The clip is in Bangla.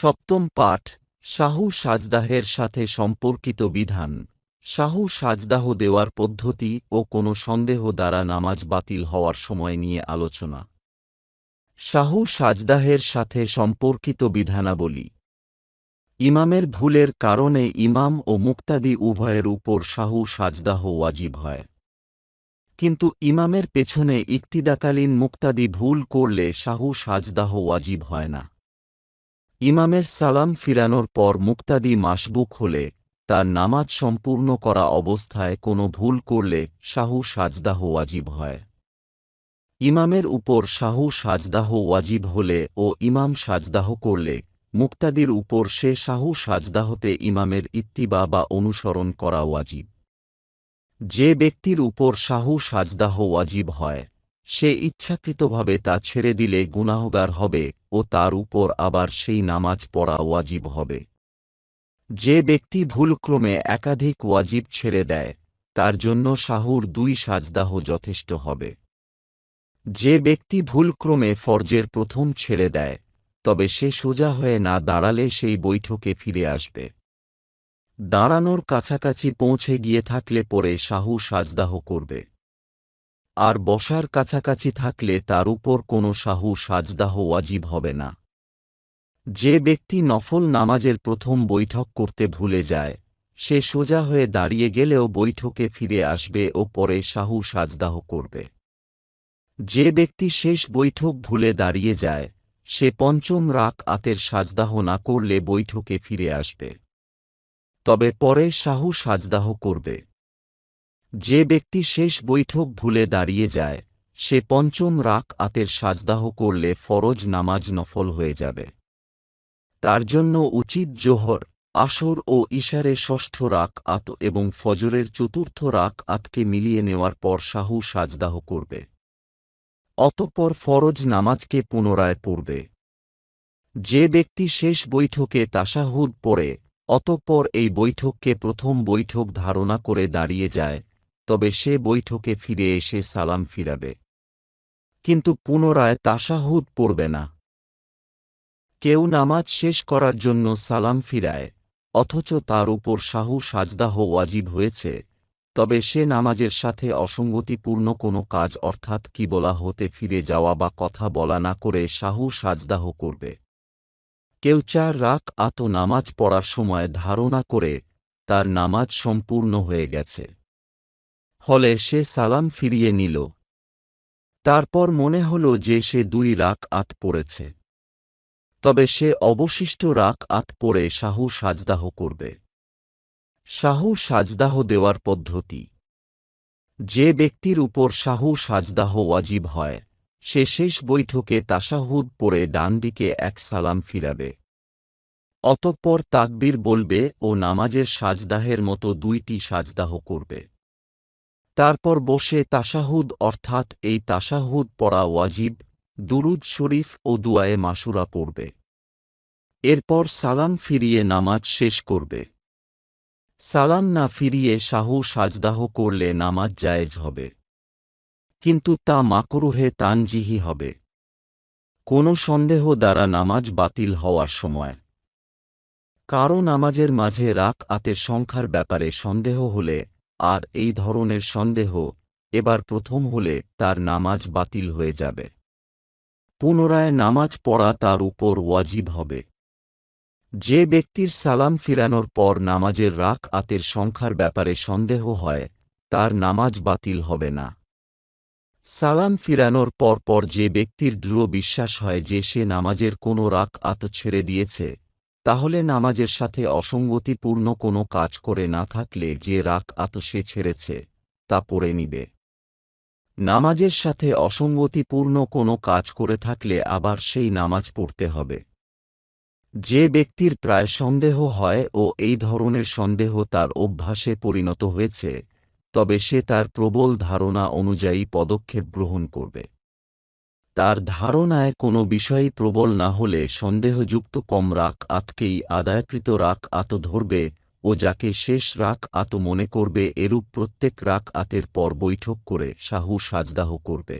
সপ্তম পাঠ শাহু সাজদাহের সাথে সম্পর্কিত বিধান। শাহু সাজদাহ দেওয়ার পদ্ধতি ও কোনো সন্দেহ দ্বারা নামাজ বাতিল হওয়ার সময় নিয়ে আলোচনা। শাহু সাজদাহের সাথে সম্পর্কিত বিধানাবলী। ইমামের ভুলের কারণে ইমাম ও মুক্তাদি উভয়ের উপর শাহু সাজদাহ ওয়াজিব হয়, কিন্তু ইমামের পেছনে ইক্তিদাকালীন মুক্তাদি ভুল করলে শাহু সাজদাহ ওয়াজিব হয় না। ইমামের সালাম ফিরানোর পর মুক্তাদি মাসবুক হলে তার নামাজ সম্পূর্ণ করা অবস্থায় কোনো ভুল করলে শাহু সাজদাহ ওয়াজিব হয়। ইমামের উপর শাহু সাজদাহ ওয়াজিব হলে ও ইমাম সাজদাহ করলে মুক্তাদির উপর সে শাহু সাজদাহতে ইমামের ইত্তিবা বা অনুসরণ করা ওয়াজিব। যে ব্যক্তির উপর শাহু সাজদাহ ওয়াজিব হয় সে ইচ্ছাকৃতভাবে তা ছেড়ে দিলে গুনাহগার হবে ও তার উপর আবার সেই নামাজ পড়া ওয়াজিব হবে। যে ব্যক্তি ভুলক্রমে একাধিক ওয়াজিব ছেড়ে দেয় তার জন্য শাহুর 2 সাজদাহ যথেষ্ট হবে। যে ব্যক্তি ভুলক্রমে ফরজের প্রথম ছেড়ে দেয় তবে সে সোজা হয়ে না দাঁড়ালে সেই বৈঠকে ফিরে আসবে। দাঁড়ানোর কাছাকাছি পৌঁছে গিয়ে থাকলে পরে শাহু সাজদাহ করবে, আর বসার কাছাকাছি থাকলে তার উপর কোনো শাহু সাজদাহ ওয়াজিব হবে না। যে ব্যক্তি নফল নামাজের প্রথম বৈঠক করতে ভুলে যায় সে সোজা হয়ে দাঁড়িয়ে গেলেও বৈঠকে ফিরে আসবে ও পরে শাহু সাজদাহ করবে। যে ব্যক্তি শেষ বৈঠক ভুলে দাঁড়িয়ে যায় সে পঞ্চম রাকআতের সাজদাহ না করলে বৈঠকে ফিরে আসবে, তবে পরে শাহু সাজদাহ করবে। যে ব্যক্তি শেষ বৈঠক ভুলে দাঁড়িয়ে যায় সে পঞ্চম রাকআতের সাজদাহ করলে ফরজ নামাজ নফল হয়ে যাবে। তার জন্য উচিত জোহর, আসর ও ইশারে ষষ্ঠ রাকআত এবং ফজরের চতুর্থ রাকআতকে মিলিয়ে নেওয়ার পর শাহু সাজদাহ করবে, অতঃপর ফরজ নামাজকে পুনরায় পড়বে। যে ব্যক্তি শেষ বৈঠকে তাশাহুদ পড়ে অতঃপর এই বৈঠককে প্রথম বৈঠক ধারণা করে দাঁড়িয়ে যায় তবে সে বৈঠকে ফিরে এসে সালাম ফিরাবে, কিন্তু পুনরায় তাশাহুদ পড়বে না। কেউ নামাজ শেষ করার জন্য সালাম ফিরায় অথচ তার উপর শাহু সাজদাহ ওয়াজিব হয়েছে, তবে সে নামাজের সাথে অসঙ্গতিপূর্ণ কোনো কাজ অর্থাৎ কিবলা হতে ফিরে যাওয়া বা কথা বলা না করে শাহু সাজদাহ করবে। কেউ 4 রাকআত নামাজ পড়ার সময় ধারণা করে তার নামাজ সম্পূর্ণ হয়ে গেছে, ফলে সে সালাম ফিরিয়ে নিল। তারপর মনে হল যে সে 2 রাকআত পড়েছে, তবে সে অবশিষ্ট রাকআত পড়ে শাহু সাজদাহ করবে। শাহু সাজদাহ দেওয়ার পদ্ধতি। যে ব্যক্তির উপর শাহু সাজদাহ ওয়াজিব হয় সে শেষ বৈঠকে তাশাহুদ পড়ে ডান দিকে 1 সালাম ফিরাবে, অতঃপর তাকবীর বলবে ও নামাজের সাজদাহের মতো 2টি সাজদাহ করবে। তারপর বসে তাশাহুদ অর্থাৎ এই তাশাহুদ পড়া ওয়াজিব, দুরুদ শরীফ ও দুআয়ে মাসুরা পড়বে। এরপর সালাম ফিরিয়ে নামাজ শেষ করবে। সালাম না ফিরিয়ে শাহু সাজদাহ করলে নামাজ জায়েজ হবে, কিন্তু তা মাকরুহে তানজিহি হবে। কোনো সন্দেহ দ্বারা নামাজ বাতিল হওয়ার সময় কারো নামাজের মাঝে রাকআতের সংখ্যার ব্যাপারে সন্দেহ হলে আর এই ধরনের সন্দেহ এবার প্রথম হলে তার নামাজ বাতিল হয়ে যাবে। পুনরায় নামাজ পড়া তার উপর ওয়াজিব হবে। যে ব্যক্তির সালাম ফিরানোর পর নামাজের রাকআতের সংখ্যার ব্যাপারে সন্দেহ হয় তার নামাজ বাতিল হবে না। সালাম ফিরানোর পর যে ব্যক্তির দৃঢ় বিশ্বাস হয় যে সে নামাজের কোনো রাকআত ছেড়ে দিয়েছে তাহলে নামাজের সাথে অসঙ্গতিপূর্ণ কোনো কাজ করে না থাকলে যে রাকআত সে ছেড়েছে তা পড়ে নিবে। নামাজের সাথে অসঙ্গতিপূর্ণ কোনো কাজ করে থাকলে আবার সেই নামাজ পড়তে হবে। যে ব্যক্তির প্রায় সন্দেহ হয় ও এই ধরনের সন্দেহ তার অভ্যাসে পরিণত হয়েছে তবে সে তার প্রবল ধারণা অনুযায়ী পদক্ষেপ গ্রহণ করবে। তার ধারণায় কোনো বিষয়ই প্রবল না হলে সন্দেহযুক্ত কম রাকআতকেই আদায়কৃত রাকআত ধরবে ও যাকে শেষ রাকআত মনে করবে এরূপ প্রত্যেক রাকআতের পর বৈঠক করে শাহু সাজদাহ করবে।